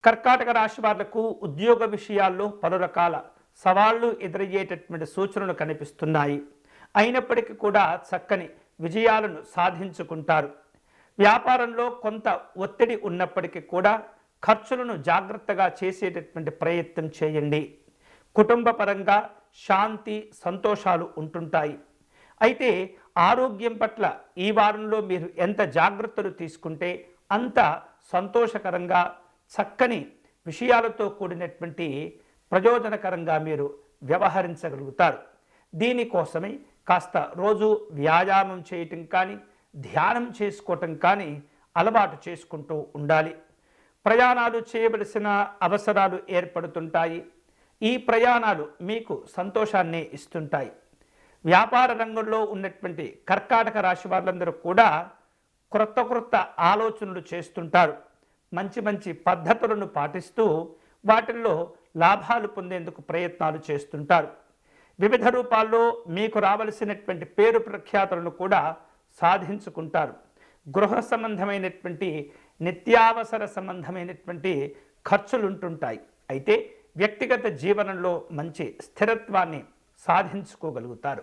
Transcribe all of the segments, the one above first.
కర్కాటక రాశి వాళ్లకు ఉద్యోగ విషయాల్లో పలు రకాల సవాళ్లు ఎదురయ్యేటటువంటి సూచనలు కనిపిస్తున్నాయి. అయినప్పటికీ కూడా చక్కని విజయాలను సాధించుకుంటారు. వ్యాపారంలో కొంత ఒత్తిడి ఉన్నప్పటికీ కూడా ఖర్చులను జాగ్రత్తగా చేసేటటువంటి ప్రయత్నం చేయండి. కుటుంబ పరంగా శాంతి సంతోషాలు ఉంటుంటాయి. అయితే ఆరోగ్యం పట్ల ఈ వారంలో మీరు ఎంత జాగ్రత్తలు తీసుకుంటే అంత సంతోషకరంగా చక్కని విషయాలతో కూడినటువంటి ప్రయోజనకరంగా మీరు వ్యవహరించగలుగుతారు. దీనికోసమే కాస్త రోజు వ్యాయామం చేయటం కానీ ధ్యానం చేసుకోవటం కానీ అలవాటు చేసుకుంటూ ఉండాలి. ప్రయాణాలు చేయవలసిన అవసరాలు ఏర్పడుతుంటాయి. ఈ ప్రయాణాలు మీకు సంతోషాన్ని ఇస్తుంటాయి. వ్యాపార రంగంలో ఉన్నటువంటి కర్కాటక రాశి వాళ్ళందరూ కూడా క్రొత్త ఆలోచనలు చేస్తుంటారు. మంచి మంచి పద్ధతులను పాటిస్తూ వాటిల్లో లాభాలు పొందేందుకు ప్రయత్నాలు చేస్తుంటారు. వివిధ రూపాల్లో మీకు రావలసినటువంటి పేరు ప్రఖ్యాతులను కూడా సాధించుకుంటారు. గృహ సంబంధమైనటువంటి నిత్యావసర సంబంధమైనటువంటి ఖర్చులు ఉంటుంటాయి. అయితే వ్యక్తిగత జీవనంలో మంచి స్థిరత్వాన్ని సాధించుకోగలుగుతారు.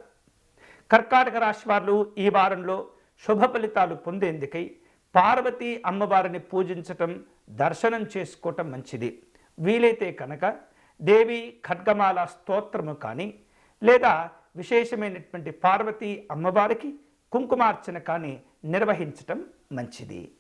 కర్కాటక రాశి వారు ఈ వారంలో శుభ ఫలితాలు పొందేందుకై పార్వతీ అమ్మవారిని పూజించటం, దర్శనం చేసుకోవటం మంచిది. వీలైతే కనుక దేవి ఖడ్గమాల స్తోత్రము కానీ లేదా విశేషమైనటువంటి పార్వతీ అమ్మవారికి కుంకుమార్చన కానీ నిర్వహించటం మంచిది.